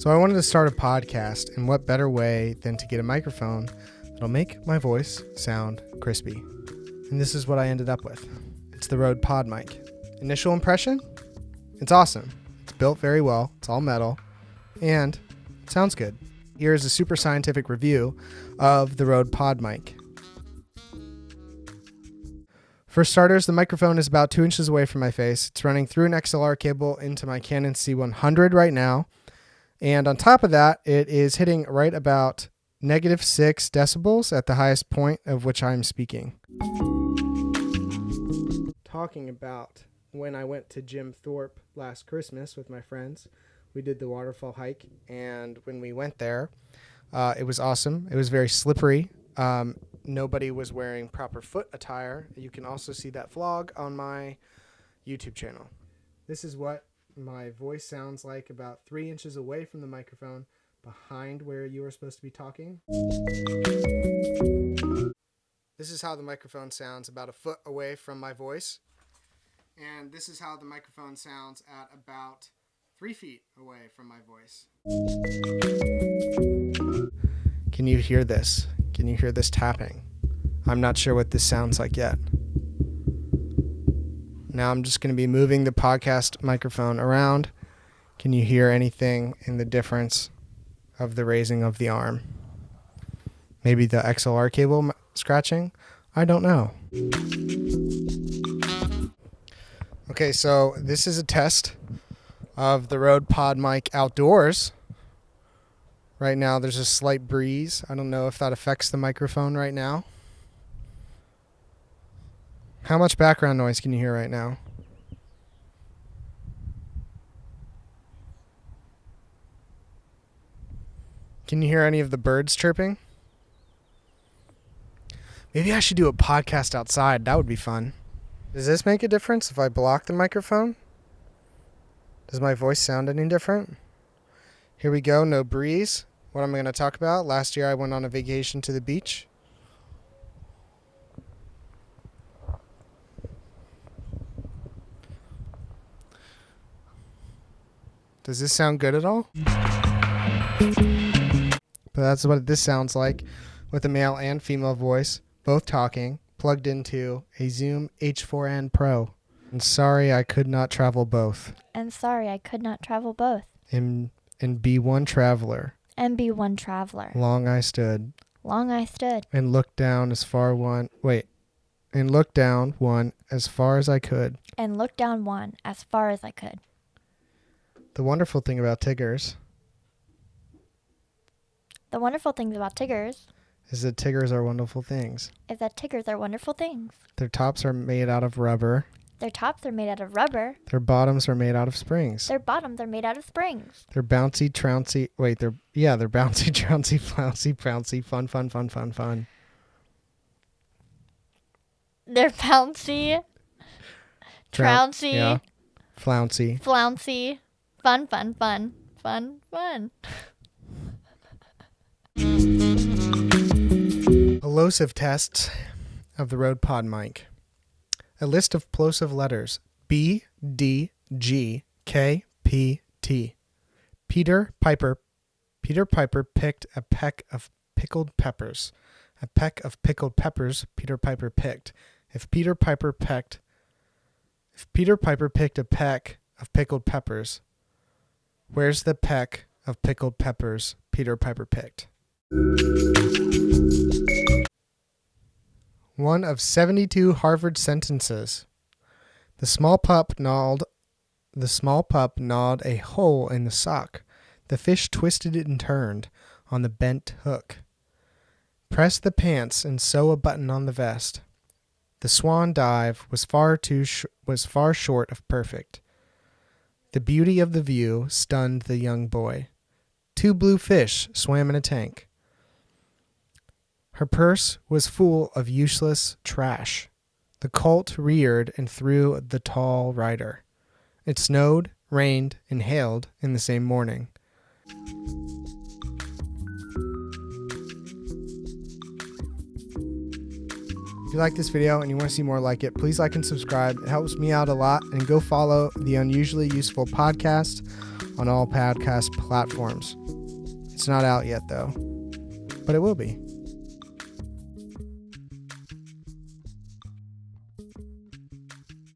So I wanted to start a podcast, and what better way than to get a microphone that'll make my voice sound crispy. And this is what I ended up with. It's the Rode PODMIC. Initial impression? It's awesome. It's built very well. It's all metal. And it sounds good. Here is a super scientific review of the Rode PODMIC. For starters, the microphone is about 2 inches away from my face. It's running through an XLR cable into my Canon C100 right now. And on top of that, it is hitting right about -6 decibels at the highest point of which I'm speaking. Talking about when I went to Jim Thorpe last Christmas with my friends. We did the waterfall hike, and when we went there, it was awesome. It was very slippery. Nobody was wearing proper foot attire. You can also see that vlog on my YouTube channel. This is what my voice sounds like about 3 inches away from the microphone, behind where you are supposed to be talking. This is how the microphone sounds about a foot away from my voice. And this is how the microphone sounds at about 3 feet away from my voice. Can you hear this? Can you hear this tapping? I'm not sure what this sounds like yet. Now I'm just going to be moving the podcast microphone around. Can you hear anything in the difference of the raising of the arm? Maybe the XLR cable scratching? I don't know. Okay, so this is a test of the Rode PODMIC outdoors. Right now there's a slight breeze. I don't know if that affects the microphone right now. How much background noise can you hear right now? Can you hear any of the birds chirping? Maybe I should do a podcast outside. That would be fun. Does this make a difference if I block the microphone? Does my voice sound any different? Here we go, no breeze. What am I going to talk about? Last year I went on a vacation to the beach. Does this sound good at all? But that's what this sounds like, with a male and female voice, both talking, plugged into a Zoom H4n Pro. And sorry I could not travel both. And sorry I could not travel both. And be one traveler. And be one traveler. Long I stood. Long I stood. And looked down as far one. Wait. And looked down one as far as I could. And looked down one as far as I could. The wonderful thing about Tiggers. The wonderful things about Tiggers. Is that Tiggers are wonderful things. Is that Tiggers are wonderful things. Their tops are made out of rubber. Their tops are made out of rubber. Their bottoms are made out of springs. Their bottoms are made out of springs. They're bouncy, trouncy. Wait, they're bouncy, trouncy, flouncy, prouncy, fun. They're bouncy, trouncy, yeah. Flouncy. flouncy, fun. Plosive tests of the Rode PODMIC. A list of plosive letters: B, D, G, K, P, T. Peter Piper picked a peck of pickled peppers. A peck of pickled peppers Peter Piper picked. If Peter Piper picked a peck of pickled peppers, where's the peck of pickled peppers Peter Piper picked? One of 72 Harvard sentences. The small pup gnawed a hole in the sock. The fish twisted it and turned on the bent hook. Press the pants and sew a button on the vest. The swan dive was far short of perfect. The beauty of the view stunned the young boy. 2 blue fish swam in a tank. Her purse was full of useless trash. The colt reared and threw the tall rider. It snowed, rained, and hailed in the same morning. you like this video and you want to see more like it, please like and subscribe. It helps me out a lot. And go follow the Unusually Useful podcast on all podcast platforms. It's not out yet, though, but it will be.